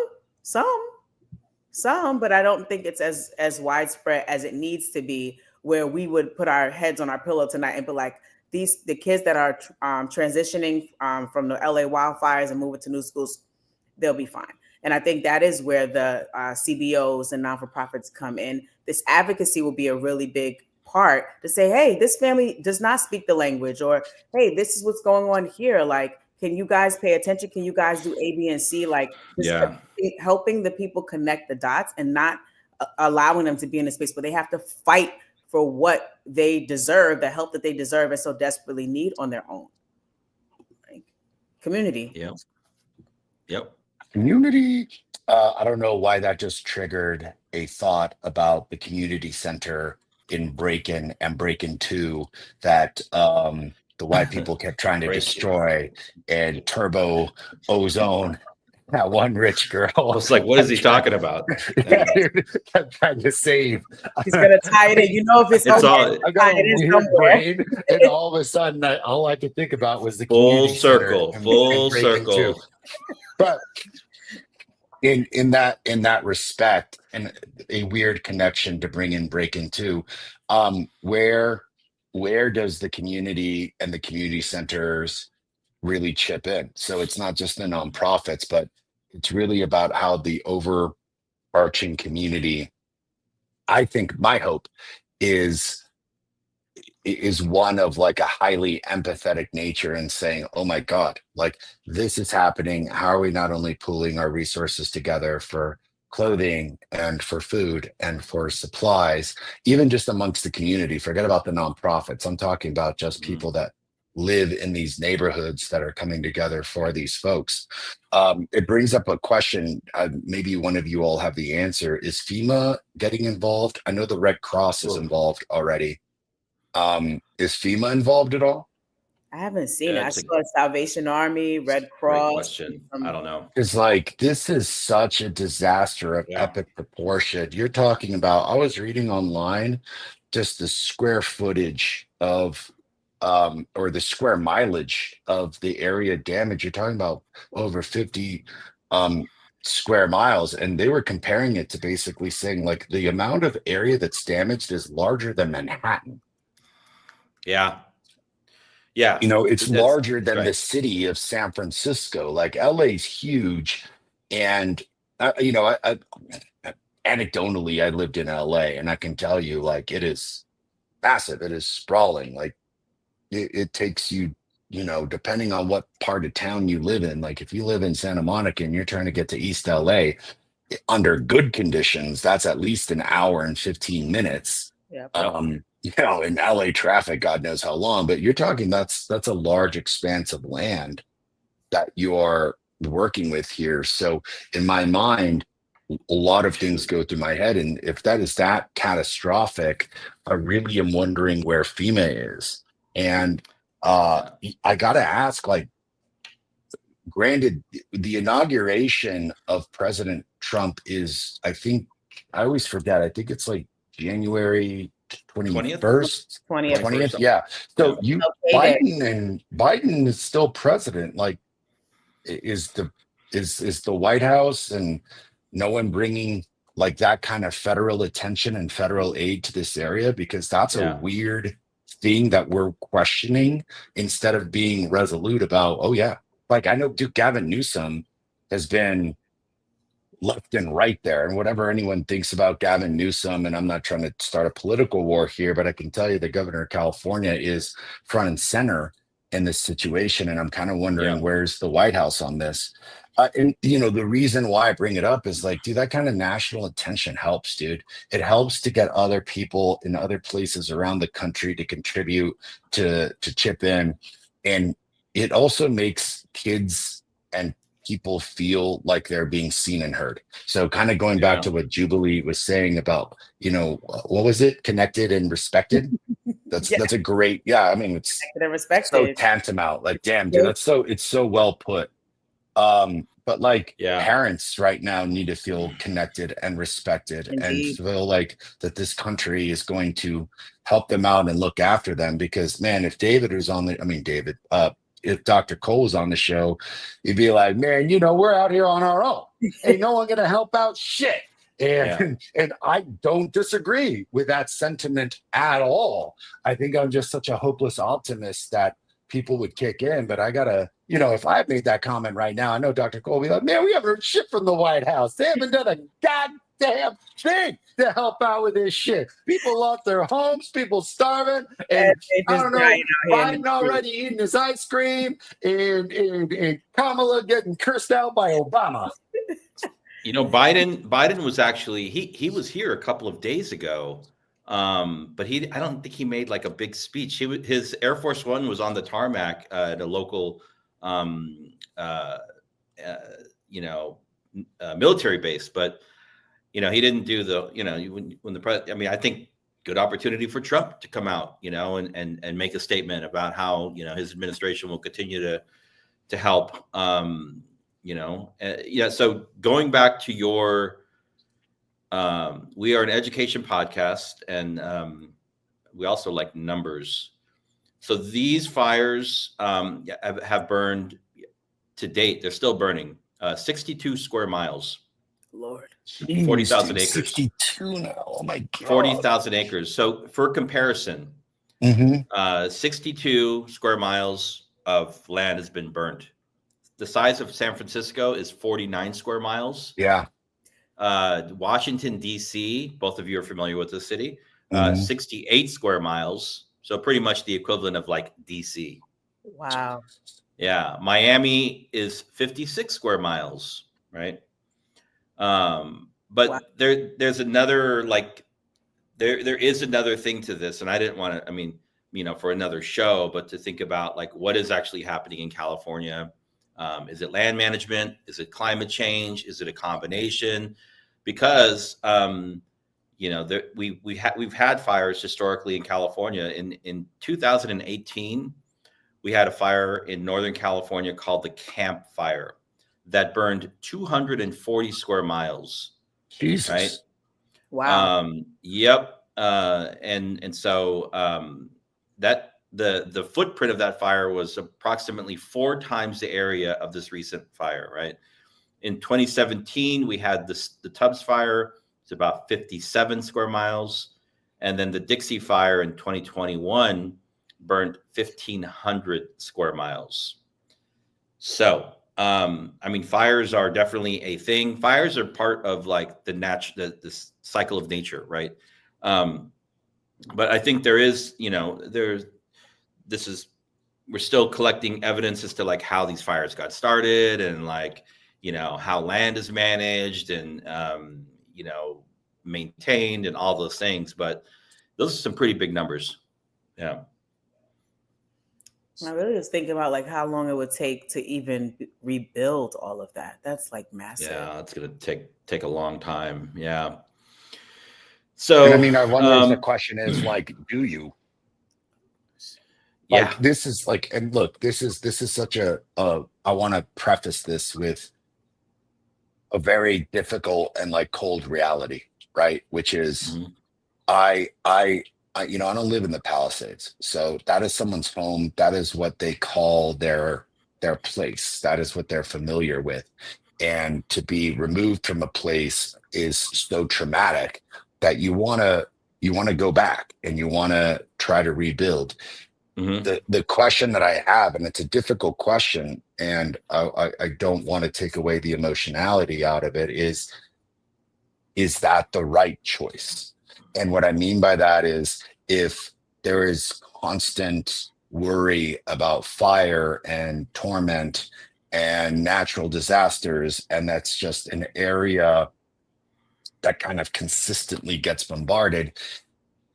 but I don't think it's as widespread as it needs to be, where we would put our heads on our pillow tonight and be like, the kids that are transitioning from the LA wildfires and moving to new schools, they'll be fine. And I think that is where the CBOs and non-for-profits come in. This advocacy will be a really big part to say, hey, this family does not speak the language, or hey, this is what's going on here. Like, can you guys pay attention? Can you guys do A, B, and C? Like, helping the people connect the dots and not allowing them to be in a space where they have to fight for what they deserve, the help that they deserve and so desperately need on their own. Like, community. Yep. Community. I don't know why that just triggered a thought about the community center in Breakin' and Breakin' 2 that the white people kept trying to destroy, and turbo ozone that one rich girl. I was like, what is he talking about? I'm trying to save. He's gonna tie it in. If it's all. I got a weird brain, and all of a sudden, all I could think about was the full community circle, center full and Breakin' circle. 2. But in that respect, and a weird connection to bring in Breakin' 2, where does the community and the community centers really chip in? So it's not just the nonprofits, but it's really about how the overarching community, I think my hope is one of like a highly empathetic nature and saying, oh my God, like this is happening. How are we not only pooling our resources together for clothing and for food and for supplies, even just amongst the community? Forget about the nonprofits. I'm talking about just people that live in these neighborhoods that are coming together for these folks. It brings up a question. Maybe one of you all have the answer. Is FEMA getting involved? I know the Red Cross is involved already. Is FEMA involved at all? I haven't seen it. I saw Salvation Army, Red Cross. Great question. I don't know. It's like, this is such a disaster of epic proportion. You're talking about, I was reading online, just the square footage of, or the square mileage of the area damage. You're talking about over 50 square miles. And they were comparing it to basically saying like the amount of area that's damaged is larger than Manhattan. Yeah. It's larger than the city of San Francisco. Like LA's huge. And, anecdotally, I lived in LA and I can tell you, like, it is massive. It is sprawling. Like it takes you, depending on what part of town you live in. Like if you live in Santa Monica and you're trying to get to East LA under good conditions, that's at least an hour and 15 minutes. Yeah. In LA traffic, God knows how long, but you're talking that's a large expanse of land that you are working with here. So in my mind, a lot of things go through my head. And if that is that catastrophic, I really am wondering where FEMA is. And I got to ask, like, granted, the inauguration of President Trump is, I always forget, I think it's like January 21st, 20th. Yeah. So Biden is still president. Like, is the White House and no one bringing like that kind of federal attention and federal aid to this area, because that's a Yeah. weird thing that we're questioning instead of being resolute about, oh yeah, like I know Duke Gavin Newsom has been left and right there, and whatever anyone thinks about Gavin Newsom, and I'm not trying to start a political war here, but I can tell you the governor of California is front and center in this situation, and I'm kind of wondering Yeah. where's the White House on this. And you know, the reason why I bring it up is like, dude, that kind of national attention helps, dude. It helps to get other people in other places around the country to contribute, to chip in, and it also makes kids and people feel like they're being seen and heard. So kind of going back Yeah. to what Jubilee was saying about, you know, what was it? Connected and respected. That's Yeah. that's a great, yeah. I mean, it's They're so respected. tantamount. Like, damn, dude, it's so well put. But like Yeah. parents right now need to feel connected and respected and Indeed. feel like that this country is going to help them out and look after them. Because man, if David was on the, I mean, David, if Dr. Cole was on the show, he'd be like, man, you know, we're out here on our own. Ain't no one gonna help out shit. And I don't disagree with that sentiment at all. I think I'm just such a hopeless optimist that people would kick in. But I gotta, you know, if I made that comment right now, I know Dr. Cole would be like, man, we haven't heard shit from the White House. They haven't done a goddamn thing to help out with this shit. People lost their homes, people starving, and They I just don't know, dying out here in Biden the already eating his ice cream, and Kamala getting cursed out by Obama. You know, Biden was actually he was here a couple of days ago, but I don't think he made like a big speech. His Air Force One was on the tarmac at a local, military base, but you know he didn't do the when the I mean, I think good opportunity for Trump to come out, you know, and make a statement about how his administration will continue to help. So going back to your, we are an education podcast, and we also like numbers. So these fires have burned to date. They're still burning 62 square miles. Lord. 40,000 acres. 62 now. Oh my God. 40,000 acres. So for comparison, 62 square miles of land has been burned. The size of San Francisco is 49 square miles. Yeah. Washington, D.C., both of you are familiar with the city, 68 square miles. So pretty much the equivalent of like D.C. Wow. Yeah. Miami is 56 square miles, right? But wow. There's another, like, there is another thing to this. And I didn't want to, I mean, for another show, but to think about like what is actually happening in California. Is it land management? Is it climate change? Is it a combination? Because we've had fires historically in California. In 2018, we had a fire in Northern California called the Camp Fire that burned 240 square miles. Jesus. Right? Wow. Yep. And so that. The footprint of that fire was approximately 4 times the area of this recent fire, right? In 2017, we had the Tubbs fire. It's about 57 square miles. And then the Dixie fire in 2021 burned 1,500 square miles. So, fires are definitely a thing. Fires are part of like the cycle of nature, right? But I think there is, we're still collecting evidence as to like how these fires got started and like, how land is managed and, maintained and all those things. But those are some pretty big numbers. Yeah. I really was thinking about like how long it would take to even rebuild all of that. That's like massive. Yeah, it's going to take a long time. Yeah. So, and I wonder if the question is like, do you? Like, yeah, this is like, and look, this is such a I want to preface this with a very difficult and like cold reality, right? Which is, I don't live in the Palisades, so that is someone's home. That is what they call their place. That is what they're familiar with. and to be removed from a place is so traumatic that you want to go back and you want to try to rebuild. Mhm. The question that I have, and it's a difficult question, and I don't want to take away the emotionality out of it, is that the right choice? And what I mean by that is, if there is constant worry about fire and torment and natural disasters, and that's just an area that kind of consistently gets bombarded,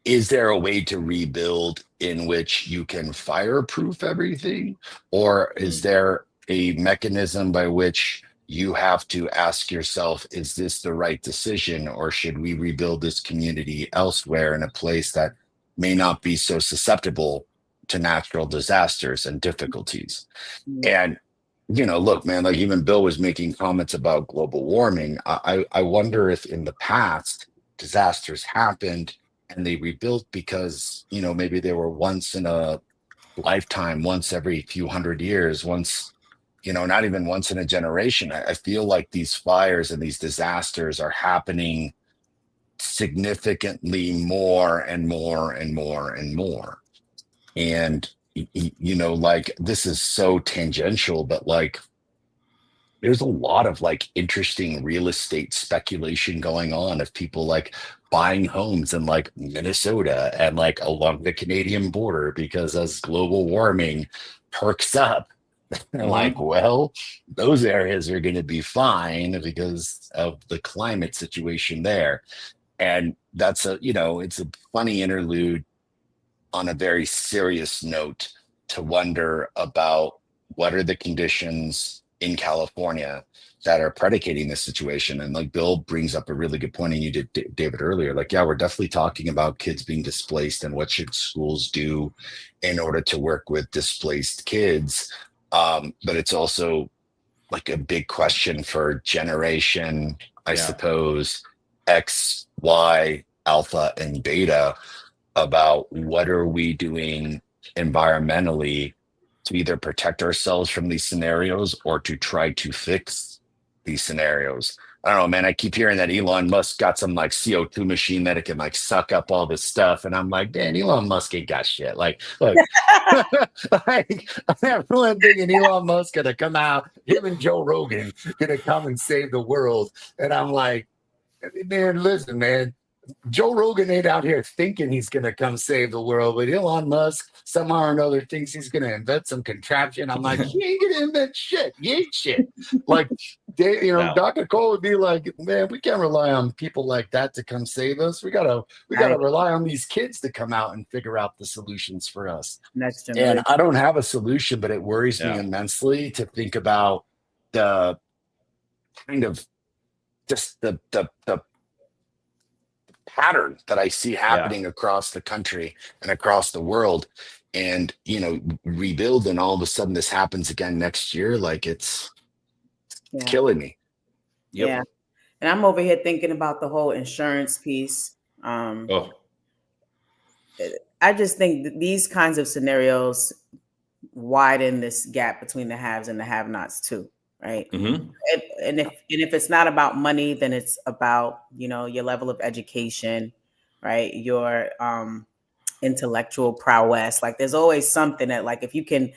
is there a way to rebuild in which you can fireproof everything? Or is Mm. there a mechanism by which you have to ask yourself, is this the right decision? Or should we rebuild this community elsewhere in a place that may not be so susceptible to natural disasters and difficulties? And look, man, like even Bill was making comments about global warming. I wonder if in the past disasters happened and they rebuilt because, maybe they were once in a lifetime, once every few hundred years, once, not even once in a generation. I feel like these fires and these disasters are happening significantly more and more and more and more. And, like, this is so tangential, but like, there's a lot of like interesting real estate speculation going on of people like buying homes in like Minnesota and like along the Canadian border, because as global warming perks up, they're like, Mhm. well, those areas are going to be fine because of the climate situation there. And that's it's a funny interlude on a very serious note to wonder about what are the conditions in California that are predicating this situation. And like Bill brings up a really good point, and you did, David, earlier. Like, yeah, we're definitely talking about kids being displaced and what should schools do in order to work with displaced kids. But it's also like a big question for generation, I Yeah. suppose, X, Y, alpha, and beta, about what are we doing environmentally to either protect ourselves from these scenarios or to try to fix these scenarios. I don't know, man. I keep hearing that Elon Musk got some like CO2 machine that it can like suck up all this stuff. And I'm like, man, Elon Musk ain't got shit. Like, look, like, I'm really thinking Elon Musk gonna come out, him and Joe Rogan gonna come and save the world. And I'm like, man, listen, man. Joe Rogan ain't out here thinking he's going to come save the world, but Elon Musk somehow or another thinks he's going to invent some contraption. I'm like, he ain't going to invent shit. He ain't shit. Like, No. Dr. Cole would be like, man, we can't rely on people like that to come save us. We gotta rely on these kids to come out and figure out the solutions for us. Next And generation. I don't have a solution, but it worries me Yeah. immensely to think about the kind of just the pattern that I see happening across the country and across the world. And, rebuild, and all of a sudden this happens again next year. Like, it's Yeah. killing me. Yep. Yeah. And I'm over here thinking about the whole insurance piece. Oh, I just think that these kinds of scenarios widen this gap between the haves and the have-nots too, right? mhm. And if it's not about money, then it's about your level of education, right? Your intellectual prowess. Like, there's always something that, like, if you can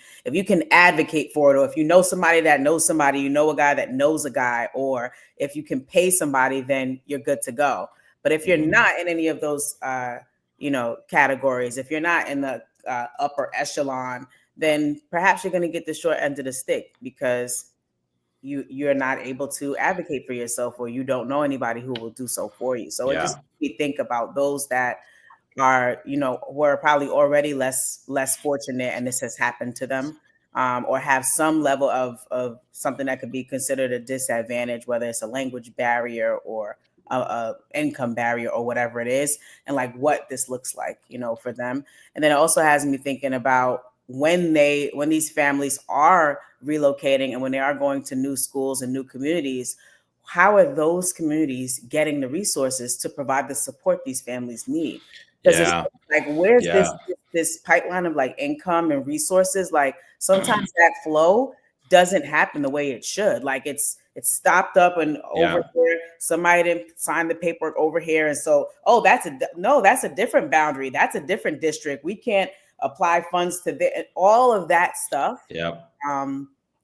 advocate for it, or if you know somebody that knows somebody, a guy that knows a guy, or if you can pay somebody, then you're good to go. But if you're Mhm. not in any of those categories, if you're not in the upper echelon, then perhaps you're going to get the short end of the stick, because you're not able to advocate for yourself, or you don't know anybody who will do so for you. So it Yeah. just makes me think about those that are, were probably already less fortunate, and this has happened to them, or have some level of something that could be considered a disadvantage, whether it's a language barrier or a income barrier or whatever it is, and like what this looks like, for them. And then it also has me thinking about when these families are relocating and when they are going to new schools and new communities, how are those communities getting the resources to provide the support these families need? Because it's Yeah. like, where's Yeah. this pipeline of like income and resources? Like, sometimes that flow doesn't happen the way it should. Like, it's it's stopped up and Yeah. over here. Somebody didn't sign the paperwork over here. And so, that's a different boundary. That's a different district. We can't apply funds to all of that stuff. Yeah.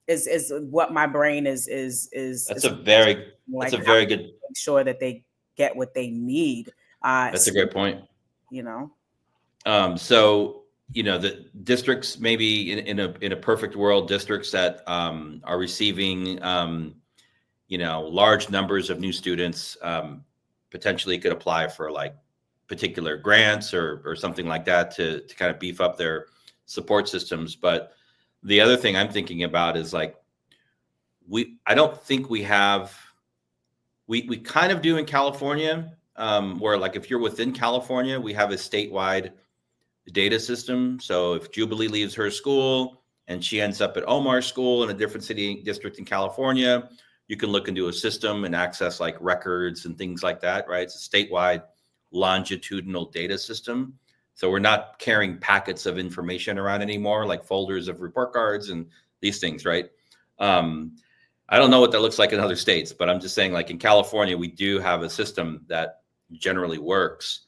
Is what my brain is. That's a very good. Make sure that they get what they need. That's a great point. So, the districts, maybe in a perfect world, districts that are receiving large numbers of new students potentially could apply for like particular grants or something like that to kind of beef up their support systems. But the other thing I'm thinking about is like I don't think we have we kind of do in California, where like if you're within California, we have a statewide data system. So if Jubilee leaves her school and she ends up at Omar School in a different city district in California, you can look into a system and access like records and things like that, right? It's a statewide longitudinal data system. So we're not carrying packets of information around anymore, like folders of report cards and these things, right? I don't know what that looks like in other states, but I'm just saying like in California, we do have a system that generally works.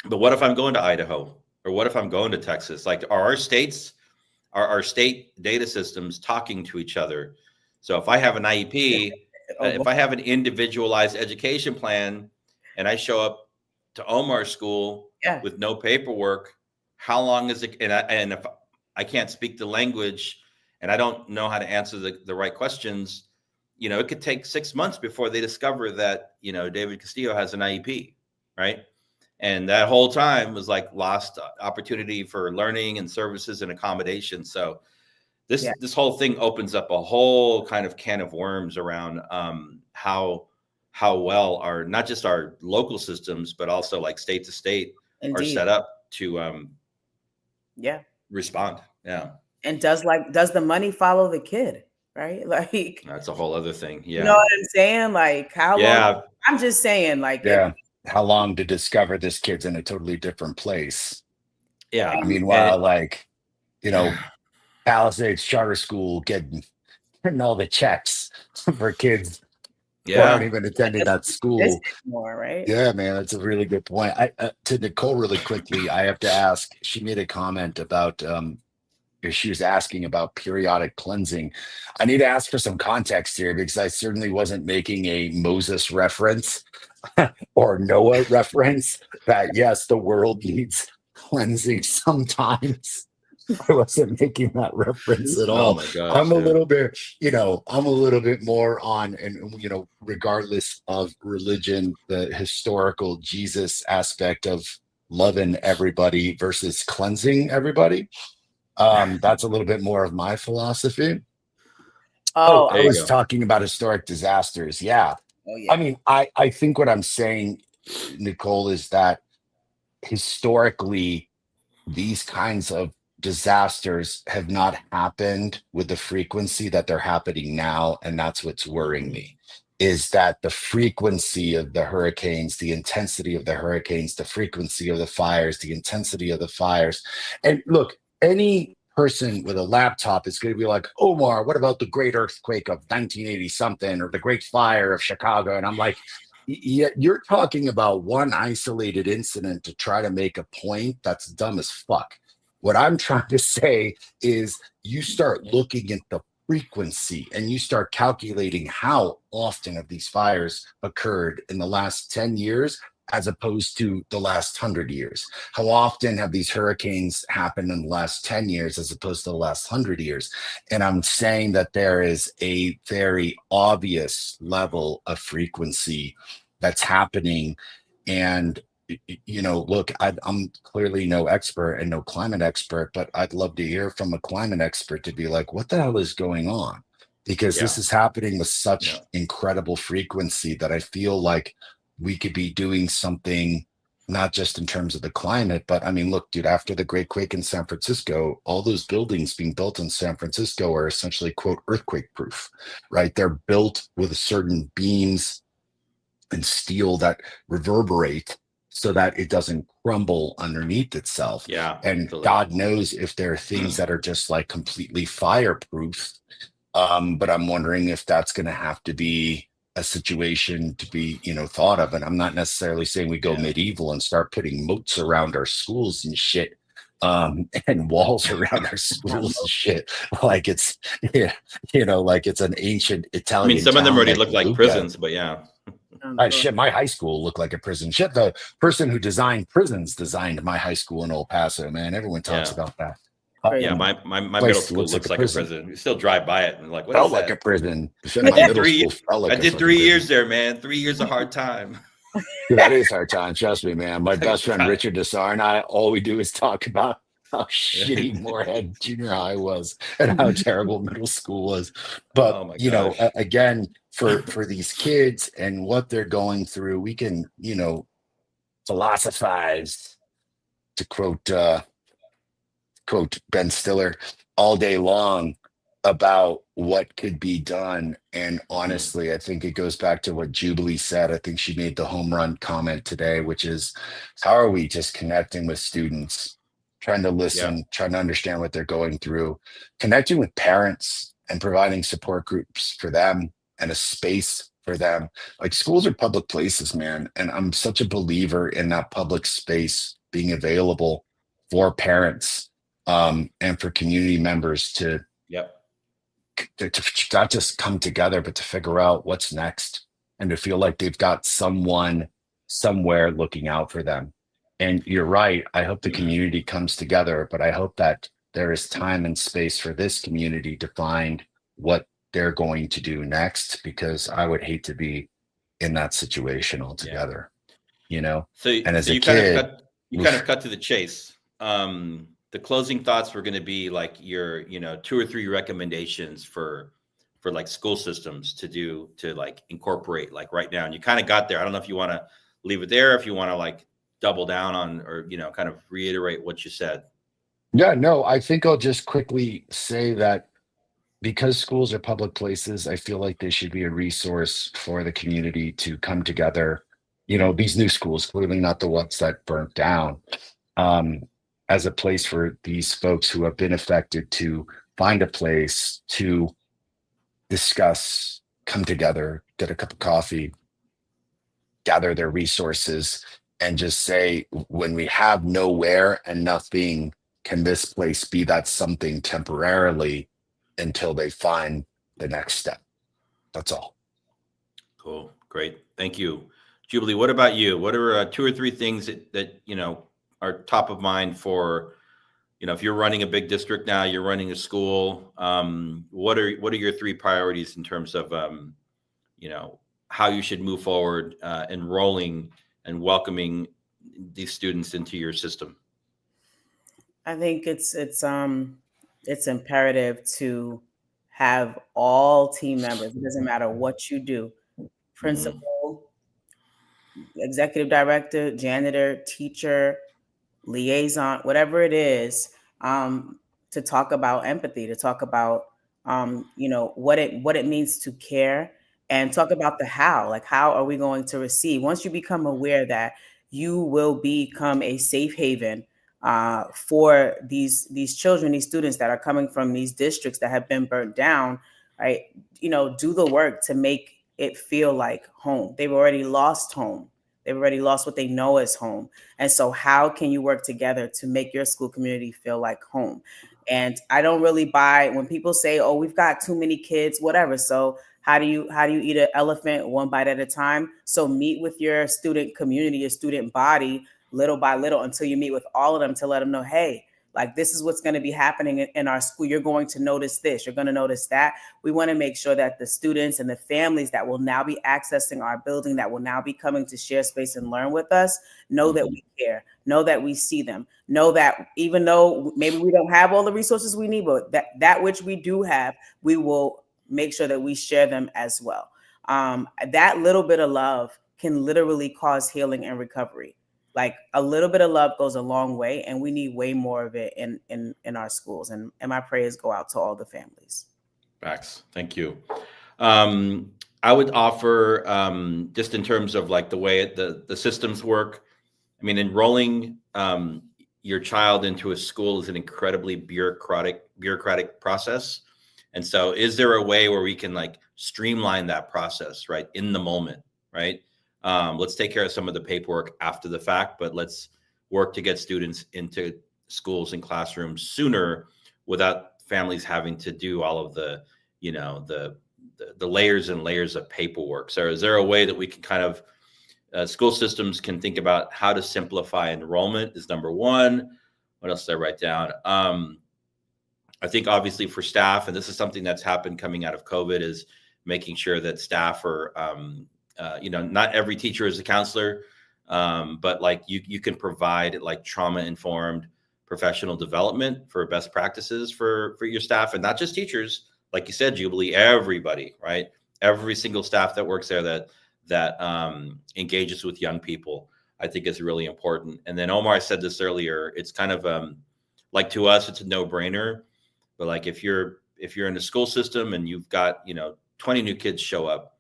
But what if I'm going to Idaho, or what if I'm going to Texas? Like, are our state data systems talking to each other? So if I have an IEP, if I have an individualized education plan, and I show up to Omar School with no paperwork, how long is it? And if I can't speak the language and I don't know how to answer the right questions, it could take 6 months before they discover that, David Castillo has an IEP, right? And that whole time was like lost opportunity for learning and services and accommodation. So this whole thing opens up a whole kind of can of worms around how well not just our local systems, but also like state to state are set up to respond. Yeah. And does the money follow the kid? Right? Like that's a whole other thing. Yeah. You know what I'm saying? Like how long? I'm just saying like how long to discover this kid's in a totally different place. Yeah. Meanwhile, Palisades Charter School getting all the checks for kids who aren't even attending that school. More, right? Yeah, man, that's a really good point. To Nicole really quickly, I have to ask, she made a comment about she was asking about periodic cleansing. I need to ask for some context here because I certainly wasn't making a Moses reference or Noah reference that yes, the world needs cleansing sometimes. I wasn't making that reference at all. Oh my gosh, I'm a little bit more on, and regardless of religion, the historical Jesus aspect of loving everybody versus cleansing everybody. That's a little bit more of my philosophy. I was talking about historic disasters. Yeah. Oh, yeah. I think what I'm saying, Nicole, is that historically, these kinds of disasters have not happened with the frequency that they're happening now. And that's what's worrying me, is that the frequency of the hurricanes, the intensity of the hurricanes, the frequency of the fires, the intensity of the fires. And look, any person with a laptop is going to be like, Omar, what about the great earthquake of 1980 something or the great fire of Chicago? And I'm like, yeah, you're talking about one isolated incident to try to make a point. That's dumb as fuck. What I'm trying to say is you start looking at the frequency and you start calculating how often have these fires occurred in the last 10 years as opposed to the last 100 years. How often have these hurricanes happened in the last 10 years as opposed to the last 100 years? And I'm saying that there is a very obvious level of frequency that's happening. And look, I'm clearly no expert and no climate expert, but I'd love to hear from a climate expert to be like, what the hell is going on? Because this is happening with such incredible frequency that I feel like we could be doing something, not just in terms of the climate, but look, dude, after the Great Quake in San Francisco, all those buildings being built in San Francisco are essentially, quote, earthquake proof, right? They're built with certain beams and steel that reverberate so that it doesn't crumble underneath itself. Yeah. And absolutely. God knows if there are things that are just like completely fireproof. But I'm wondering if that's going to have to be a situation to be, thought of. And I'm not necessarily saying we go Yeah. medieval and start putting moats around our schools and shit, and walls around our schools and shit, like it's, yeah, like it's an ancient I Italian mean, some of them town already like look like Lucca. prisons, but yeah. Shit, my high school looked like a prison. Shit, the person who designed prisons designed my high school in El Paso. Man, everyone talks Yeah. about that. Yeah, Crazy. my middle Place school looks looks like like a a prison. prison. You still drive by it and like, what Felt is like that? a prison. Shit, I my did middle 3 school felt like I a did fucking 3 prison. years there, man. 3 years of hard time. That is hard time. Trust me, man. My best friend God. Richard Desar and I, all we do is talk about how Yeah. shitty Moorhead Junior High was and how terrible middle school was. But Oh my gosh. again, for these kids and what they're going through, we can, philosophize, to quote Ben Stiller, all day long about what could be done. And honestly, I think it goes back to what Jubilee said. I think she made the home run comment today, which is, how are we just connecting with students, trying to Yeah. listen, trying to understand what they're going through, connecting with parents and providing support groups for them and a space for them. Like, schools are public places, man. And I'm such a believer in that public space being available for parents, and for community members to Yep. not just come together, but to figure out what's next and to feel like they've got someone somewhere looking out for them. And you're right. I hope the community comes together, but I hope that there is time and space for this community to find what they're going to do next, because I would hate to be in that situation altogether, So, And as so a you kind of kid, cut you kind of cut to the chase. The closing thoughts were going to be like your, 2 or 3 recommendations for like school systems to like incorporate like right now. And you kind of got there. I don't know if you want to leave it there, if you want to like double down on, or, kind of reiterate what you said. yeah, no, I think I'll just quickly say that because schools are public places, I feel like they should be a resource for the community to come together. These new schools, clearly not the ones that burnt down, as a place for these folks who have been affected to find a place to discuss, come together, get a cup of coffee, gather their resources, and just say, when we have nowhere and nothing, can this place be that something temporarily until they find the next step? That's all. Cool. Great. Thank you. Jubilee, what about you? What are 2 or 3 things that are top of mind for, if you're running a big district now, you're running a school, what are your 3 priorities in terms of, how you should move forward, enrolling and welcoming these students into your system? I think it's imperative to have all team members. It doesn't matter what you do, principal, executive director, janitor, teacher, liaison, whatever it is, to talk about empathy, to talk about what it means to care, and talk about the how. Like, how are we going to receive? Once you become aware that you will become a safe haven for these children, these students that are coming from these districts that have been burnt down, right? Do the work to make it feel like home. They've already lost home. They've already lost what they know as home. And so how can you work together to make your school community feel like home? And I don't really buy when people say, oh, we've got too many kids, whatever. So how do you eat an elephant one bite at a time? So meet with your student community, your student body, little by little, until you meet with all of them to let them know, hey, like, this is what's going to be happening in our school. You're going to notice this. You're going to notice that. We want to make sure that the students and the families that will now be accessing our building, that will now be coming to share space and learn with us, know that we care, know that we see them, know that even though maybe we don't have all the resources we need, but that which we do have, we will make sure that we share them as well. That little bit of love can literally cause healing and recovery. Like, a little bit of love goes a long way, and we need way more of it in our schools. And my prayers go out to all the families. Facts. Thank you. I would offer, just in terms of like the way the systems work. I mean, enrolling your child into a school is an incredibly bureaucratic process. And so is there a way where we can like streamline that process, right, in the moment, right? Let's take care of some of the paperwork after the fact, but let's work to get students into schools and classrooms sooner without families having to do all of the, you know, the layers and layers of paperwork. So is there a way that we can kind of school systems can think about how to simplify enrollment is number one. What else did I write down? I think obviously for staff, and this is something that's happened coming out of COVID, is making sure that staff are, you know, not every teacher is a counselor, but like you can provide like trauma-informed professional development for best practices for your staff, and not just teachers, like you said, Jubilee, everybody, right? Every single staff that works there that engages with young people, I think is really important. And then Omar, I said this earlier, it's kind of like to us, it's a no-brainer, but like if you're in the school system and you've got, you know, 20 new kids show up,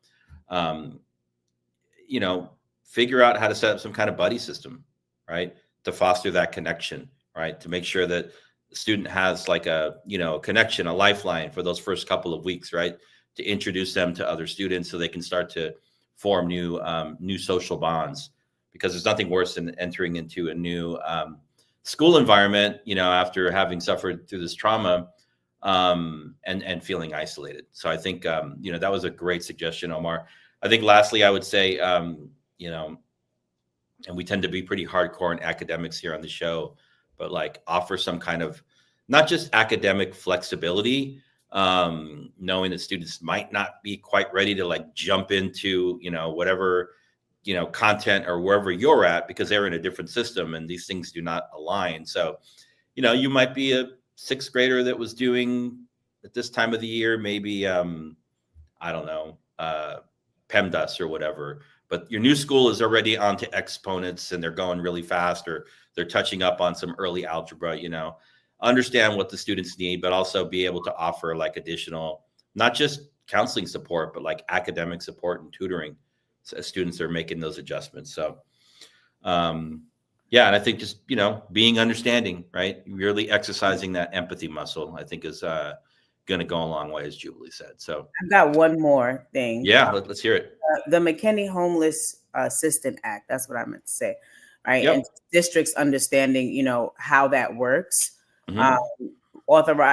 you know, figure out how to set up some kind of buddy system, right? To foster that connection, right? To make sure that the student has like a, you know, connection, a lifeline for those first couple of weeks, right? To introduce them to other students so they can start to form new social bonds, because there's nothing worse than entering into a new school environment, you know, after having suffered through this trauma, and feeling isolated. So I think, you know, that was a great suggestion, Omar. I think lastly, I would say, you know, and we tend to be pretty hardcore in academics here on the show, but like offer some kind of, not just academic flexibility, knowing that students might not be quite ready to like jump into, you know, whatever, you know, content or wherever you're at, because they're in a different system and these things do not align. So, you know, you might be a sixth grader that was doing at this time of the year, maybe, I don't know, PEMDAS or whatever, but your new school is already onto exponents and they're going really fast, or they're touching up on some early algebra, you know, understand what the students need, but also be able to offer like additional, not just counseling support, but like academic support and tutoring as students are making those adjustments. So, yeah, and I think just, you know, being understanding, right? Really exercising that empathy muscle, I think is going to go a long way, as Jubilee said. So I've got one more thing. Yeah, let's hear it. The McKinney Homeless Assistant Act. That's what I meant to say, right? Yep. And districts understanding, you know, how that works. Mhm.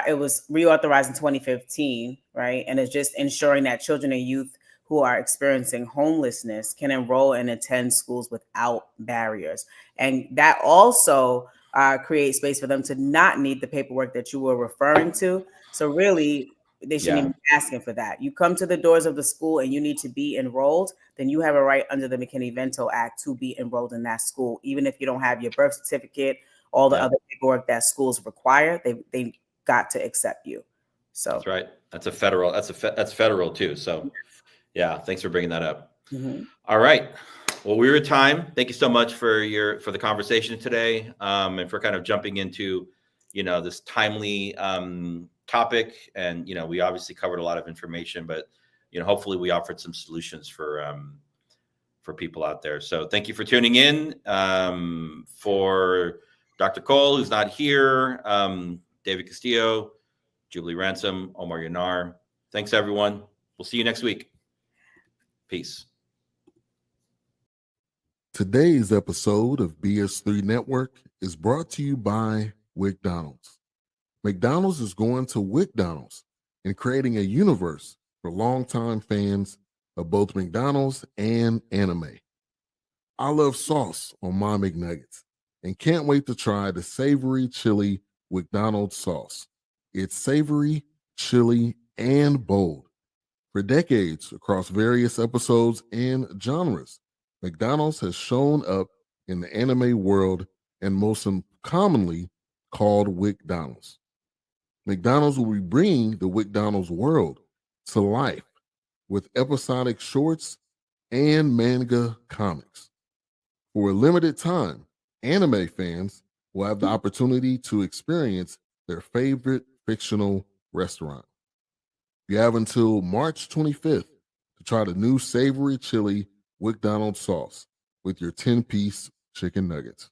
It was reauthorized in 2015, right? And it's just ensuring that children and youth who are experiencing homelessness can enroll and attend schools without barriers. And that also creates space for them to not need the paperwork that you were referring to. So really, they shouldn't even be asking for that. You come to the doors of the school and you need to be enrolled, then you have a right under the McKinney-Vento Act to be enrolled in that school, even if you don't have your birth certificate, all the other paperwork that schools require. They got to accept you. So that's right. That's federal too. So yeah, thanks for bringing that up. Mm-hmm. All right. Well, we're at time. Thank you so much for the conversation today, and for kind of jumping into, you know, this timely topic. And, you know, we obviously covered a lot of information, but, you know, hopefully we offered some solutions for people out there. So thank you for tuning in. For Dr. Cole, who's not here, David Castillo, Jubilee Ransom, Omar Yanar. Thanks, everyone. We'll see you next week. Peace. Today's episode of BS3 Network is brought to you by McDonald's. McDonald's is going to McDonald's and creating a universe for longtime fans of both McDonald's and anime. I love sauce on my McNuggets and can't wait to try the savory chili McDonald's sauce. It's savory, chili, and bold. For decades, across various episodes and genres, McDonald's has shown up in the anime world and most commonly called McDonald's. McDonald's will be bringing the McDonald's world to life with episodic shorts and manga comics. For a limited time, anime fans will have the opportunity to experience their favorite fictional restaurant. You have until March 25th to try the new savory chili McDonald's sauce with your 10-piece chicken nuggets.